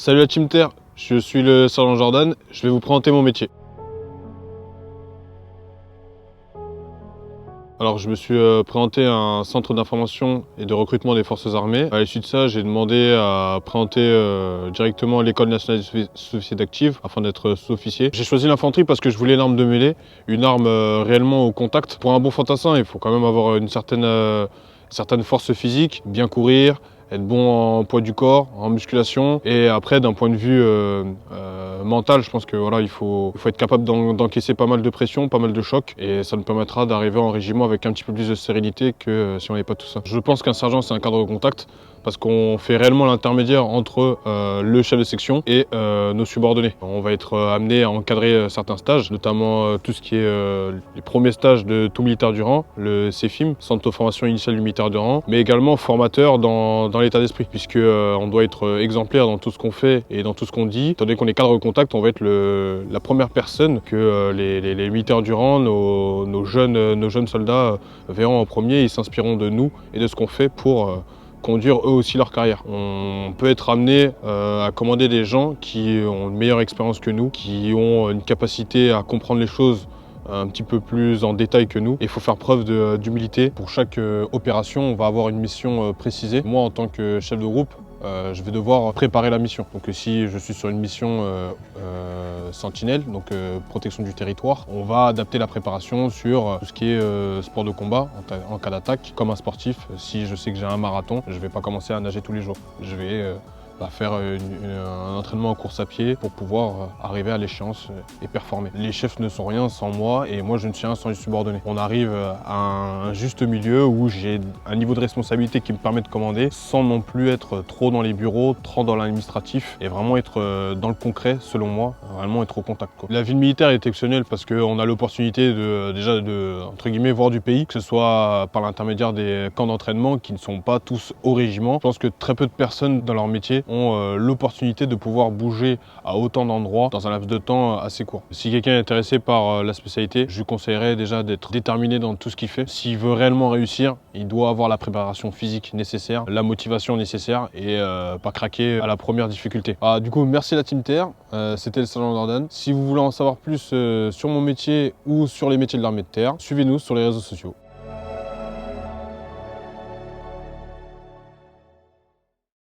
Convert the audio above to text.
Salut la Team Terre, je suis le sergent Jordan, je vais vous présenter mon métier. Alors je me suis présenté à un centre d'information et de recrutement des forces armées. À l'issue de ça, j'ai demandé à présenter directement à l'École nationale des sous-officiers d'active afin d'être sous-officier. J'ai choisi l'infanterie parce que je voulais une arme de mêlée, une arme réellement au contact. Pour un bon fantassin, il faut quand même avoir une certaine force physique, bien courir, être bon en poids du corps, en musculation. Et après, d'un point de vue mental, je pense que voilà, il faut être capable d'encaisser pas mal de pression, pas mal de chocs. Et ça nous permettra d'arriver en régiment avec un petit peu plus de sérénité que si on n'avait pas tout ça. Je pense qu'un sergent, c'est un cadre de contact parce qu'on fait réellement l'intermédiaire entre le chef de section et nos subordonnés. On va être amené à encadrer certains stages, notamment tout ce qui est les premiers stages de tout militaire du rang, le CFIM, Centre de formation initiale du militaire du rang, mais également formateur dans l'état d'esprit, puisque on doit être exemplaire dans tout ce qu'on fait et dans tout ce qu'on dit. Étant donné qu'on est cadre de contact, on va être la première personne que les militaires du rang, nos jeunes soldats verront en premier. Ils s'inspireront de nous et de ce qu'on fait pour conduire eux aussi leur carrière. On peut être amené à commander des gens qui ont une meilleure expérience que nous, qui ont une capacité à comprendre les choses un petit peu plus en détail que nous. Il faut faire preuve d'humilité. Pour chaque opération, on va avoir une mission précisée. Moi, en tant que chef de groupe, je vais devoir préparer la mission. Donc si je suis sur une mission sentinelle, donc protection du territoire, on va adapter la préparation sur tout ce qui est sport de combat en cas d'attaque. Comme un sportif, si je sais que j'ai un marathon, je ne vais pas commencer à nager tous les jours. Je vais faire un entraînement en course à pied pour pouvoir arriver à l'échéance et performer. Les chefs ne sont rien sans moi et moi je ne suis rien sans les subordonnés. On arrive à un juste milieu où j'ai un niveau de responsabilité qui me permet de commander sans non plus être trop dans les bureaux, trop dans l'administratif et vraiment être dans le concret selon moi, vraiment être au contact, quoi. La vie militaire est exceptionnelle parce qu'on a l'opportunité de entre guillemets voir du pays, que ce soit par l'intermédiaire des camps d'entraînement qui ne sont pas tous au régiment. Je pense que très peu de personnes dans leur métier ont l'opportunité de pouvoir bouger à autant d'endroits dans un laps de temps assez court. Si quelqu'un est intéressé par la spécialité, je lui conseillerais déjà d'être déterminé dans tout ce qu'il fait. S'il veut réellement réussir, il doit avoir la préparation physique nécessaire, la motivation nécessaire et pas craquer à la première difficulté. Du coup, merci la Team Terre, c'était le sergent Jordan. Si vous voulez en savoir plus sur mon métier ou sur les métiers de l'armée de terre, suivez-nous sur les réseaux sociaux.